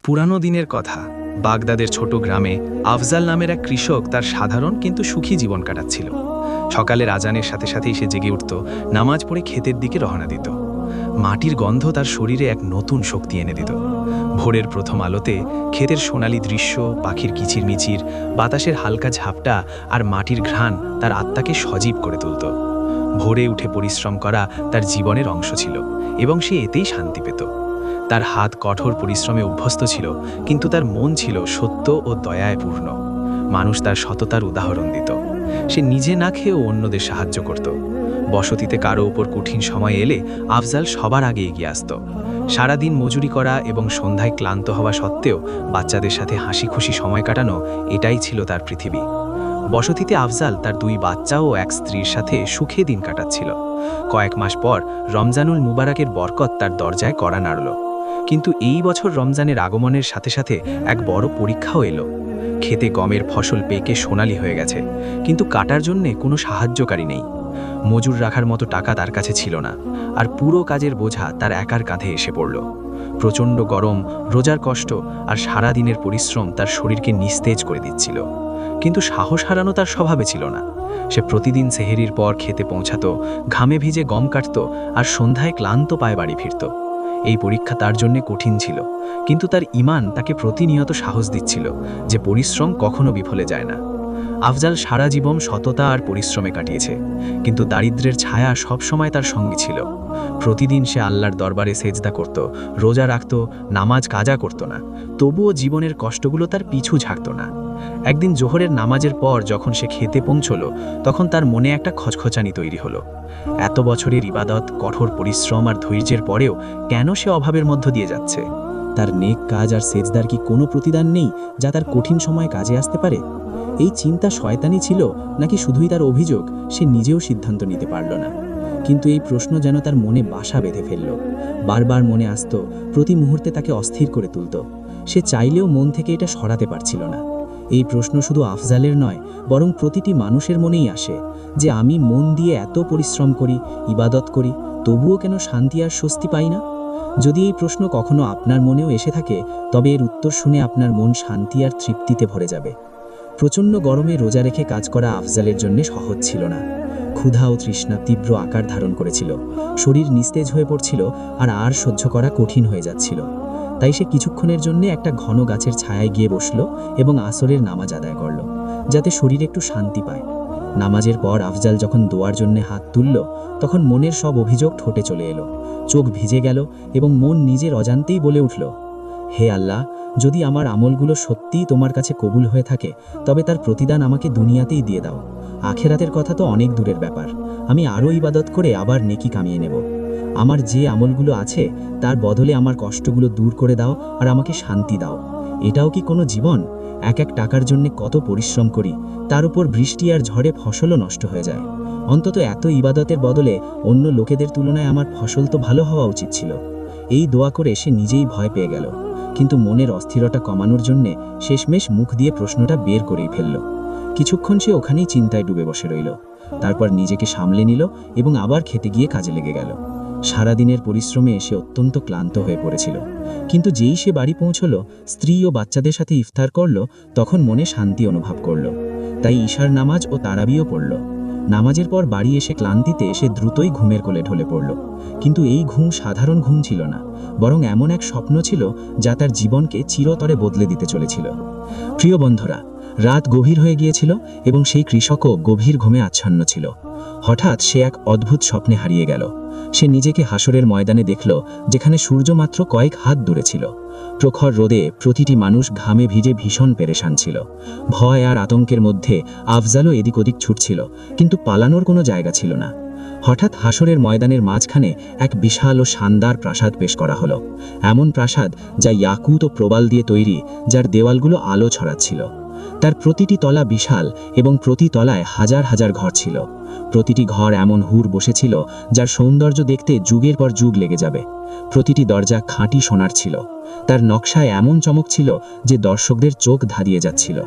পুরানো দিনের কথা। বাগদাদের ছোট গ্রামে আফজাল নামের এক কৃষক তার সাধারণ কিন্তু সুখী জীবন কাটাচ্ছিল। সকালের আজানের সাথে সাথেই সে জেগে উঠত, নামাজ পড়ে ক্ষেতের দিকে রওনা দিত। মাটির গন্ধ তার শরীরে এক নতুন শক্তি এনে দিত। ভোরের প্রথম আলোতে ক্ষেতের সোনালি দৃশ্য, পাখির কিচিরমিচির, বাতাসের হালকা ঝাপটা আর মাটির ঘ্রাণ তার আত্মাকে সজীব করে তুলত। ভোরে উঠে পরিশ্রম করা তার জীবনের অংশ ছিল এবং সে এতেই শান্তি পেত। তার হাত কঠোর পরিশ্রমে অভ্যস্ত ছিল, কিন্তু তার মন ছিল সত্য ও দয়ায় পূর্ণ। মানুষ তার সততার উদাহরণ দিত। সে নিজে না খেয়েও অন্যদের সাহায্য করত। বসতিতে কারো উপর কঠিন সময় এলে আফজাল সবার আগে এগিয়ে আসত। সারাদিন মজুরি করা এবং সন্ধ্যায় ক্লান্ত হওয়া সত্ত্বেও বাচ্চাদের সাথে হাসি খুশি সময় কাটানো, এটাই ছিল তার পৃথিবী। বসতিতে আফজাল তার 2 বাচ্চা ও এক স্ত্রীর সাথে সুখে দিন কাটাচ্ছিল। কয়েক মাস পর রমজানুল মুবারকের বরকত তার দরজায় কড়া নাড়ল। কিন্তু এই বছর রমজানের আগমনের সাথে সাথে এক বড় পরীক্ষাও এলো। খেতে গমের ফসল পেকে সোনালি হয়ে গেছে, কিন্তু কাটার জন্যে কোনো সাহায্যকারী নেই। মজুর রাখার মতো টাকা তার কাছে ছিল না, আর পুরো কাজের বোঝা তার একার কাঁধে এসে পড়ল। প্রচণ্ড গরম, রোজার কষ্ট আর সারাদিনের পরিশ্রম তার শরীরকে নিস্তেজ করে দিচ্ছিল। কিন্তু সাহস হারানো তার স্বভাবে ছিল না। সে প্রতিদিন সেহেরির পর খেতে পৌঁছাতো, ঘামে ভিজে গম কাটত আর সন্ধ্যায় ক্লান্ত পায়ে বাড়ি ফিরত। এই পরীক্ষা তার জন্য কঠিন ছিল, কিন্তু তার ঈমান তাকে প্রতিনিয়ত সাহস দিচ্ছিল যে পরিশ্রম কখনো বিফলে যায় না। আফজাল সারা জীবন সততা আর পরিশ্রমে কাটিয়েছে, কিন্তু দারিদ্র্যের ছায়া সবসময় তার সঙ্গে ছিল। প্রতিদিন সে আল্লাহর দরবারে সেজদা করত, রোজা রাখত, নামাজ কাজা করত না, তবুও জীবনের কষ্টগুলো তার পিছু ঝাঁকত না। একদিন জোহরের নামাজের পর যখন সে খেতে পৌঁছল, তখন তার মনে একটা খচখচানি তৈরি হলো। এত বছরের ইবাদত, কঠোর পরিশ্রম আর ধৈর্যের পরেও কেন সে অভাবের মধ্য দিয়ে যাচ্ছে? তার নেক কাজ আর সেজদার কি কোনো প্রতিদান নেই যা তার কঠিন সময় কাজে আসতে পারে? এই চিন্তা শয়তানি ছিল নাকি শুধুই তার অভিযোগ, সে নিজেও সিদ্ধান্ত নিতে পারল না। কিন্তু এই প্রশ্ন যেন তার মনে বাসা বেঁধে ফেলল। বারবার মনে আসত, প্রতি মুহূর্তে তাকে অস্থির করে তুলত। সে চাইলেও মন থেকে এটা সরাতে পারছিল না। এই প্রশ্ন শুধু আফজালের নয়, বরং প্রতিটি মানুষের মনেই আসে যে আমি মন দিয়ে এত পরিশ্রম করি, ইবাদত করি, তবুও কেন শান্তি আর স্বস্তি পাই না? যদি এই প্রশ্ন কখনো আপনার মনেও এসে থাকে, তবে এর উত্তর শুনে আপনার মন শান্তি আর তৃপ্তিতে ভরে যাবে। প্রচণ্ড গরমে রোজা রেখে কাজ করা আফজালের জন্য সহজ ছিল না। ক্ষুধা ও তৃষ্ণা তীব্র আকার ধারণ করেছিল। শরীর নিস্তেজ হয়ে পড়ছিল আর সহ্য করা কঠিন হয়ে যাচ্ছিল। তাই সে কিছুক্ষণের জন্য একটা ঘন গাছের ছায়ায় গিয়ে বসল এবং আসরের নামাজ আদায় করল, যাতে শরীর একটু শান্তি পায়। নামাজের পর আফজাল যখন দোয়ার জন্য হাত তুলল, তখন মনের সব অভিযোগ ঠোঁটে চলে এলো। চোখ ভিজে গেল এবং মন নিজের অজান্তেই বলে উঠল, হে আল্লাহ, যদি আমার আমলগুলো সত্যিই তোমার কাছে কবুল হয়ে থাকে, তবে তার প্রতিদান আমাকে দুনিয়াতেই দিয়ে দাও। আখেরাতের কথা তো অনেক দূরের ব্যাপার। আমি আরও ইবাদত করে আবার নেকি কামিয়ে নেব। আমার যে আমলগুলো আছে তার বদলে আমার কষ্টগুলো দূর করে দাও আর আমাকে শান্তি দাও। এটাও কি কোনো জীবন? এক এক টাকার জন্য কত পরিশ্রম করি, তার উপর বৃষ্টি আর ঝড়ে ফসলও নষ্ট হয়ে যায়। অন্তত এত ইবাদতের বদলে অন্য লোকেদের তুলনায় আমার ফসল তো ভালো হওয়া উচিত ছিল। এই দোয়া করে সে নিজেই ভয় পেয়ে গেল, কিন্তু মনের অস্থিরতা কমানোর জন্যে শেষমেশ মুখ দিয়ে প্রশ্নটা বের করেই ফেলল। কিছুক্ষণ সে ওখানেই চিন্তায় ডুবে বসে রইল। তারপর নিজেকে সামলে নিল এবং আবার খেতে গিয়ে কাজে লেগে গেল। সারাদিনের পরিশ্রমে সে অত্যন্ত ক্লান্ত হয়ে পড়েছিল, কিন্তু যেই সে বাড়ি পৌঁছল, স্ত্রী ও বাচ্চাদের সাথে ইফতার করল, তখন মনে শান্তি অনুভব করল। তাই ঈশার নামাজ ও তারাবিও পড়ল। নামাজের পর বাড়ি এসে ক্লান্তিতে সে দ্রুতই ঘুমের কোলে ঢলে পড়ল। কিন্তু এই ঘুম সাধারণ ঘুম ছিল না, বরং এমন এক স্বপ্ন ছিল যা তার জীবনকে চিরতরে বদলে দিতে চলেছিল। প্রিয় বন্ধুরা, রাত গভীর হয়ে গিয়েছিল এবং সেই কৃষকও গভীর ঘুমে আচ্ছন্ন ছিল। হঠাৎ সে এক অদ্ভুত স্বপ্নে হারিয়ে গেল। সে নিজেকে হাসরের ময়দানে দেখল, যেখানে সূর্য মাত্র কয়েক হাত দূরে ছিল। প্রখর রোদে প্রতিটি মানুষ ঘামে ভিজে ভীষণ পেরেশান ছিল। ভয় আর আতঙ্কের মধ্যে আফজালও এদিক ওদিক ছুটছিল, কিন্তু পালানোর কোনো জায়গা ছিল না। হঠাৎ হাসরের ময়দানের মাঝখানে এক বিশাল ও শানদার প্রাসাদ পেশ করা হলো। এমন প্রাসাদ যা ইয়াকুত ও প্রবাল দিয়ে তৈরি, যার দেওয়ালগুলো আলো ছড়াচ্ছিল। তার প্রতিটি তলা বিশাল এবং প্রতি তলায় হাজার হাজার ঘর ছিল। প্রতিটি ঘর এমন হুর বসেছিল যার সৌন্দর্য দেখতে যুগের পর যুগ লেগে যাবে। প্রতিটি দরজা খাঁটি সোনার ছিল, তার নকশায় এমন চমক ছিল যে দর্শকদের চোখ ধাঁধিয়ে যাচ্ছিল।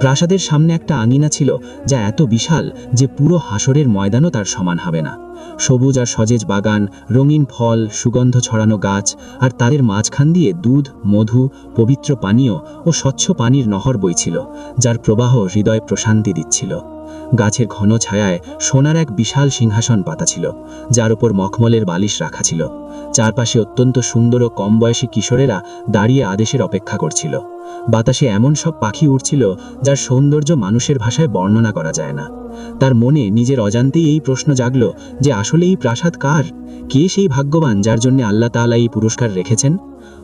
প্রাসাদের সামনে একটা আঙিনা ছিল যা এত বিশাল যে পুরো হাসরের ময়দানও তার সমান হবে না। সবুজ আর সজেজ বাগান, রঙিন ফল, সুগন্ধ ছড়ানো গাছ, আর তাদের মাঝখান দিয়ে দুধ, মধু, পবিত্র পানীয় ও স্বচ্ছ পানির নহর বইছিল, যার প্রবাহ হৃদয় প্রশান্তি দিচ্ছিল। গাছের ঘন ছায়ায় সোনার এক বিশাল সিংহাসন পাতা ছিল, যার উপর মখমলের বালিশ রাখা ছিল। চারপাশে অত্যন্ত সুন্দর ও কম বয়সী কিশোরেরা দাঁড়িয়ে আদেশের অপেক্ষা করছিল। বাতাসে এমন সব পাখি উড়ছিল যার সৌন্দর্য মানুষের ভাষায় বর্ণনা করা যায় না। তার মনে নিজের অজান্তেই এই প্রশ্ন জাগল যে আসলে এই প্রাসাদ কার? কে সেই ভাগ্যবান যার জন্য আল্লাহ তাআলা এই পুরস্কার রেখেছেন?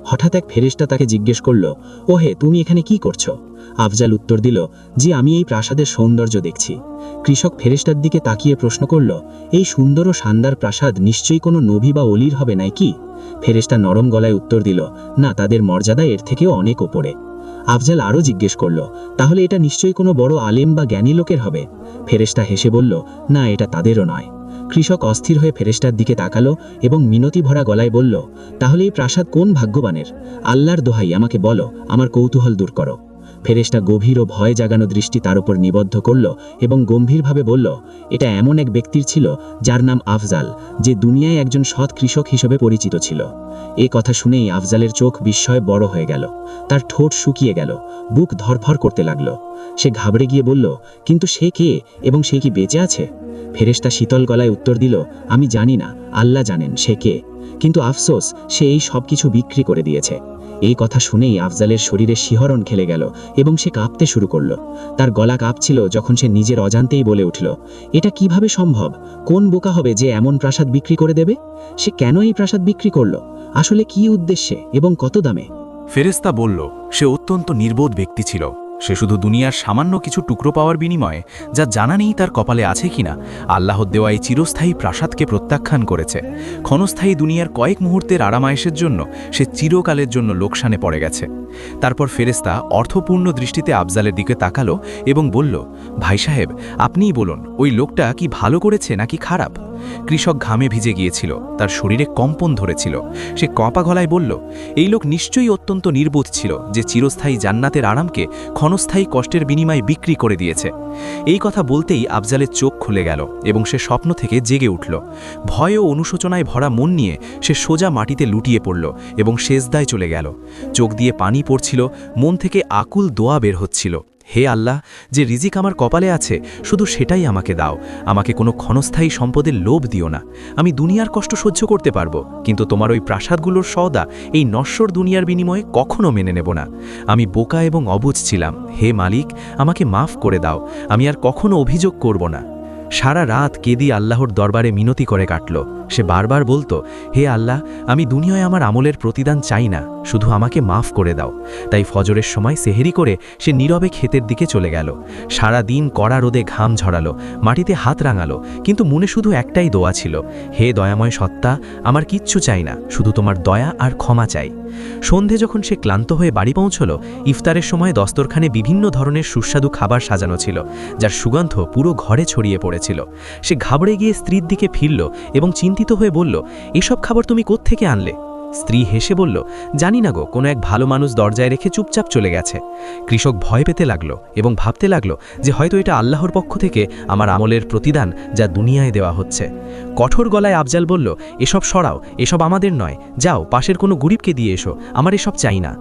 হঠাৎ এক ফেরেশতা তাকে জিজ্ঞেস করল, ওহে, তুমি এখানে কি করছো? আফজাল উত্তর দিল, জি, আমি এই প্রাসাদের সৌন্দর্য দেখছি। কৃষক ফেরেশতার দিকে তাকিয়ে প্রশ্ন করল, এই সুন্দর ও শানদার প্রাসাদ নিশ্চয়ই কোনো নবী বা অলির হবে নাকি? ফেরেশতা নরম গলায় উত্তর দিল, না, তাদের মর্যাদা এর থেকেও অনেক ওপরে। আফজাল আরও জিজ্ঞেস করল, তাহলে এটা নিশ্চয়ই কোনো বড় আলেম বা জ্ঞানী লোকের হবে? ফেরেশতা হেসে বলল, না, এটা তাদেরও নয়। কৃষক অস্থির হয়ে ফেরেশতার দিকে তাকালো এবং মিনতি ভরা গলায় বলল, তাহলে এই প্রাসাদ কোন ভাগ্যবানের? আল্লাহর দোহাই, আমাকে বলো, আমার কৌতূহল দূর করো। ফেরেশতা গভীর ও ভয় জাগানো দৃষ্টি তার উপর নিবদ্ধ করল এবং গম্ভীরভাবে বলল, এটা এমন এক ব্যক্তির ছিল যার নাম আফজাল, যে দুনিয়ায় একজন সৎ কৃষক হিসেবে পরিচিত ছিল। এই কথা শুনেই আফজালের চোখ বিস্ময়ে বড় হয়ে গেল, তার ঠোঁট শুকিয়ে গেল, বুক ধরফর করতে লাগলো। সে ঘাবড়ে গিয়ে বলল, কিন্তু সে কে এবং সে কি বেঁচে আছে? ফেরেশতা শীতল গলায় উত্তর দিল, আমি জানি না, আল্লাহ জানেন সে কে, কিন্তু আফসোস, সে এই সব কিছু বিক্রি করে দিয়েছে। এই কথা শুনেই আফজালের শরীরে শিহরণ খেলে গেল এবং সে কাঁপতে শুরু করল। তার গলা কাঁপছিল যখন সে নিজের অজান্তেই বলে উঠল, এটা কিভাবে সম্ভব? কোন বোকা হবে যে এমন প্রাসাদ বিক্রি করে দেবে? সে কেন এই প্রাসাদ বিক্রি করলো? আসলে কি উদ্দেশ্যে এবং কত দামে? ফেরেশতা বলল, সে অত্যন্ত নির্বোধ ব্যক্তি ছিল। সে শুধু দুনিয়ার সামান্য কিছু টুকরো পাওয়ার বিনিময়ে, যা জানা নেই তার কপালে আছে কিনা, আল্লাহর দেওয়া এই চিরস্থায়ী প্রাসাদকে প্রত্যাখ্যান করেছে। ক্ষণস্থায়ী দুনিয়ার কয়েক মুহূর্তের আরামায়েশের জন্য সে চিরকালের জন্য লোকসানে পড়ে গেছে। তারপর ফেরেশতা অর্থপূর্ণ দৃষ্টিতে আফজালের দিকে তাকালো এবং বলল, ভাই সাহেব, আপনিই বলুন, ওই লোকটা কি ভালো করেছে নাকি খারাপ? কৃষক ঘামে ভিজে গিয়েছিল, তার শরীরে কম্পন ধরেছিল। সে কঁপা গলায় বলল, এই লোক নিশ্চয়ই অত্যন্ত নির্বোধ ছিল, যে চিরস্থায়ী জান্নাতের আরামকে ক্ষণস্থায়ী কষ্টের বিনিময়ে বিক্রি করে দিয়েছে। এই কথা বলতেই আফজালের চোখ খুলে গেল এবং সে স্বপ্ন থেকে জেগে উঠল। ভয় ও অনুশোচনায় ভরা মন নিয়ে সে সোজা মাটিতে লুটিয়ে পড়ল এবং সেজদায় চলে গেল। চোখ দিয়ে পানি পড়ছিল, মন থেকে আকুল দোয়া বের হচ্ছিল, হে আল্লাহ, যে রিজিক আমার কপালে আছে শুধু সেটাই আমাকে দাও। আমাকে কোনো ক্ষণস্থায়ী সম্পদের লোভ দিও না। আমি দুনিয়ার কষ্ট সহ্য করতে পারবো, কিন্তু তোমার ওই প্রাসাদগুলোর সওদা এই নশ্বর দুনিয়ার বিনিময়ে কখনো মেনে নেব না। আমি বোকা এবং অবুঝ ছিলাম, হে মালিক, আমাকে মাফ করে দাও। আমি আর কখনো অভিযোগ করব না। সারা রাত কেদি আল্লাহর দরবারে মিনতি করে কাটল। সে বারবার বলতো, হে আল্লাহ, আমি দুনিয়ায় আমার আমলের প্রতিদান চাই না, শুধু আমাকে মাফ করে দাও। তাই ফজরের সময় সেহেরি করে সে নীরবে ক্ষেতের দিকে চলে গেল। সারা দিন কড়া রোদে ঘাম ঝরালো, মাটিতে হাত রাঙালো, কিন্তু মনে শুধু একটাই দোয়া ছিল, হে দয়াময় সত্তা, আমার কিচ্ছু চাই না, শুধু তোমার দয়া আর ক্ষমা চাই। সন্ধে যখন সে ক্লান্ত হয়ে বাড়ি পৌঁছল, ইফতারের সময় দস্তরখানে বিভিন্ন ধরনের সুস্বাদু খাবার সাজানো ছিল, যার সুগন্ধ পুরো ঘরে ছড়িয়ে পড়েছিল। সে ঘাবড়ে গিয়ে স্ত্রীর দিকে ফিরল এবং চিন্তিত হয়ে বলল, এসব খাবার তুমি কোত্থেকে আনলে? স্ত্রী হেসে বলল, জানি না গো, কোনো এক ভালো মানুষ দরজায় রেখে চুপচাপ চলে গেছে। কৃষক ভয় পেতে লাগলো এবং ভাবতে লাগলো যে হয়তো এটা আল্লাহর পক্ষ থেকে আমার আমলের প্রতিদান, যা দুনিয়ায় দেওয়া হচ্ছে। কঠোর গলায় আফজাল বলল, এসব সরাও, এসব আমাদের নয়, যাও পাশের কোনো গরিবকে দিয়ে এসো, আমার এসব চাই না।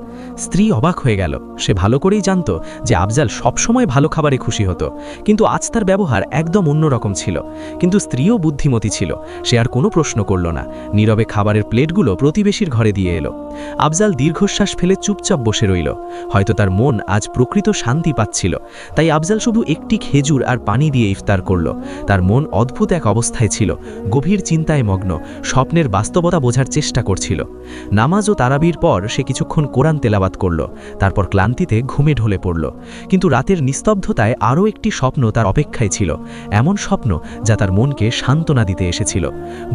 স্ত্রী অবাক হয়ে গেল। সে ভালো করেই জানত যে আফজাল সবসময় ভালো খাবারে খুশি হতো, কিন্তু আজ তার ব্যবহার একদম অন্যরকম ছিল। কিন্তু স্ত্রীও বুদ্ধিমতী ছিল, সে আর কোনো প্রশ্ন করল না, নীরবে খাবারের প্লেটগুলো প্রতিবেশীর ঘরে দিয়ে এলো। আফজাল দীর্ঘশ্বাস ফেলে চুপচাপ বসে রইল। হয়তো তার মন আজ প্রকৃত শান্তি পাচ্ছিল। তাই আফজাল শুধু একটি খেজুর আর পানি দিয়ে ইফতার করল। তার মন অদ্ভুত এক অবস্থায় ছিল, গভীর চিন্তায় মগ্ন, স্বপ্নের বাস্তবতা বোঝার চেষ্টা করছিল। নামাজ ও তারাবির পর সে কিছুক্ষণ কোরআন তেলাওয়াত করল, তারপর ক্লান্তিতে ঘুমে ঢলে পড়ল। কিন্তু রাতের নিস্তব্ধতায় আরও একটি স্বপ্ন তার অপেক্ষায় ছিল, এমন স্বপ্ন যা তার মনকে সান্ত্বনা দিতে এসেছিল।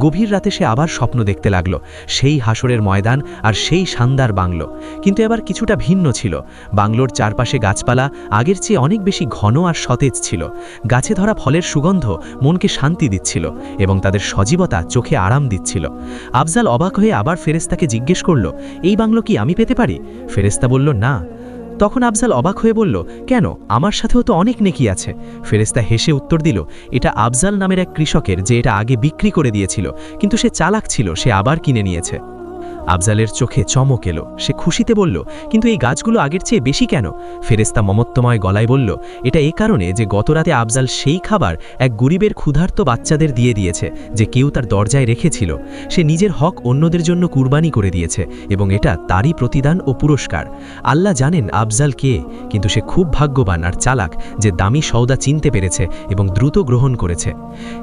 গভীর রাতে সে আবার স্বপ্ন দেখতে লাগল, সেই হাসরের পাথরের ময়দান আর সেই শানদার বাংলো, কিন্তু এবার কিছুটা ভিন্ন ছিল। বাংলোর চারপাশে গাছপালা আগের চেয়ে অনেক বেশি ঘন আর সতেজ ছিল। গাছে ধরা ফলের সুগন্ধ মনকে শান্তি দিচ্ছিল এবং তাদের সজীবতা চোখে আরাম দিচ্ছিল। আফজাল অবাক হয়ে আবার ফেরেশতাকে জিজ্ঞেস করল, এই বাংলো কি আমি পেতে পারি? ফেরেশতা বলল, না। তখন আফজাল অবাক হয়ে বলল, কেন? আমার সাথেও তো অনেক নেকি আছে। ফেরেশতা হেসে উত্তর দিল, এটা আফজাল নামের এক কৃষকের, যে এটা আগে বিক্রি করে দিয়েছিল, কিন্তু সে চালাক ছিল, সে আবার কিনে নিয়েছে। আফজালের চোখে চমক এলো। সে খুশিতে বলল, কিন্তু এই গাছগুলো আগের চেয়ে বেশি কেন? ফেরেশতা মমত্বময় গলায় বলল, এটা এ কারণে যে গতরাতে আফজাল সেই খাবার এক গরিবের ক্ষুধার্ত বাচ্চাদের দিয়ে দিয়েছে, যে কেউ তার দরজায় রেখেছিল। সে নিজের হক অন্যদের জন্য কুরবানি করে দিয়েছে এবং এটা তারই প্রতিদান ও পুরস্কার। আল্লাহ জানেন আফজাল কে, কিন্তু সে খুব ভাগ্যবান আর চালাক যে দামি সওদা চিনতে পেরেছে এবং দ্রুত গ্রহণ করেছে।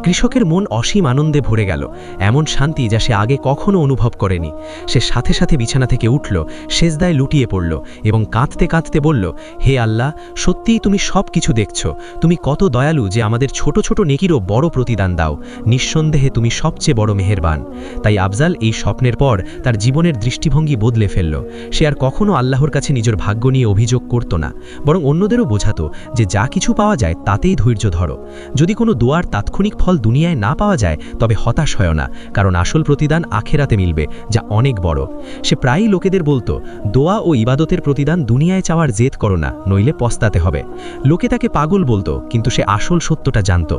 কৃষকের মন অসীম আনন্দে ভরে গেল, এমন শান্তি যা সে আগে কখনো অনুভব করেনি। সে সাথে সাথে বিছানা থেকে উঠল, সেজদায় লুটিয়ে পড়ল এবং কাঁদতে কাঁদতে বলল, হে আল্লাহ, সত্যিই তুমি সব কিছু দেখছো। তুমি কত দয়ালু যে আমাদের ছোট ছোট নেকিরও বড় প্রতিদান দাও। নিঃসন্দেহে তুমি সবচেয়ে বড় মেহেরবান। তাই আফজাল এই স্বপ্নের পর তার জীবনের দৃষ্টিভঙ্গি বদলে ফেলল। সে আর কখনো আল্লাহর কাছে নিজের ভাগ্য নিয়ে অভিযোগ করত না, বরং অন্যদেরও বোঝাতো যে যা কিছু পাওয়া যায় তাতেই ধৈর্য ধরো। যদি কোনো দোয়ার তাৎক্ষণিক ফল দুনিয়ায় না পাওয়া যায়, তবে হতাশ হয় না, কারণ আসল প্রতিদান আখেরাতে মিলবে, যা অনেক বড়। সে প্রায়ই লোকেদের বলতো, দোয়া ও ইবাদতের প্রতিদান দুনিয়ায় চাওয়ার জেদ করো না, নইলে পস্তাতে হবে। লোকে তাকে পাগল বলতো, কিন্তু সে আসল সত্যটা জানত।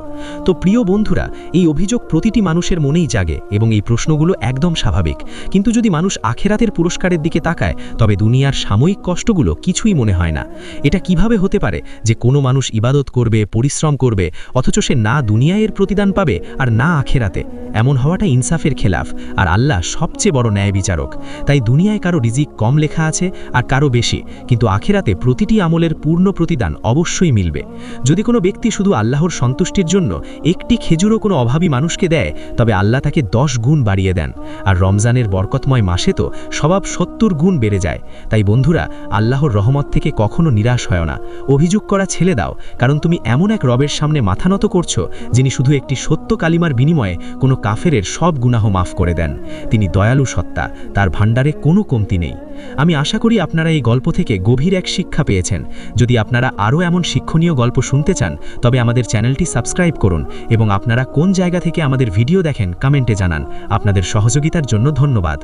তো প্রিয় বন্ধুরা, এই অভিযোগ প্রতিটি মানুষের মনেই জাগে এবং এই প্রশ্নগুলো একদম স্বাভাবিক। কিন্তু যদি মানুষ আখেরাতের পুরস্কারের দিকে তাকায়, তবে দুনিয়ার সাময়িক কষ্টগুলো কিছুই মনে হয় না। এটা কিভাবে হতে পারে যে কোনো মানুষ ইবাদত করবে, পরিশ্রম করবে, অথচ সে না দুনিয়ায় এর প্রতিদান পাবে আর না আখেরাতে? এমন হওয়াটা ইনসাফের খেলাফ, আর আল্লাহ সবচেয়ে বড় ন্যায় বিচারক। তাই দুনিয়ায় কারো রিজিক কম লেখা আছে আর কারো বেশি, কিন্তু আখেরাতে প্রতিটি আমলের পূর্ণ প্রতিদান অবশ্যই মিলবে। যদি কোনো ব্যক্তি শুধু আল্লাহর সন্তুষ্টির জন্য একটি খেজুরও কোনো অভাবী মানুষকে দেয়, তবে আল্লাহ তাকে 10 গুণ বাড়িয়ে দেন। আর রমজানের বরকতময় মাসে তো স্বভাব 70 গুণ বেড়ে যায়। তাই বন্ধুরা, আল্লাহর রহমত থেকে কখনো নিরাশ হয় না। অভিযোগ করা ছেড়ে দাও, কারণ তুমি এমন এক রবের সামনে মাথা নত করছো, যিনি শুধু একটি সত্য কালিমার বিনিময়ে কোনো কাফেরের সব গুনাহ মাফ করে দেন। তিনি দয়ালু সত্তা, তার ভাণ্ডারে কোনো কমতি নেই। আমি আশা করি আপনারা এই গল্প থেকে গভীর এক শিক্ষা পেয়েছেন। যদি আপনারা আরও এমন শিক্ষণীয় গল্প শুনতে চান, তবে আমাদের চ্যানেলটি সাবস্ক্রাইব করুন এবং আপনারা কোন জায়গা থেকে আমাদের ভিডিও দেখেন কমেন্টে জানান। আপনাদের সহযোগিতার জন্য ধন্যবাদ।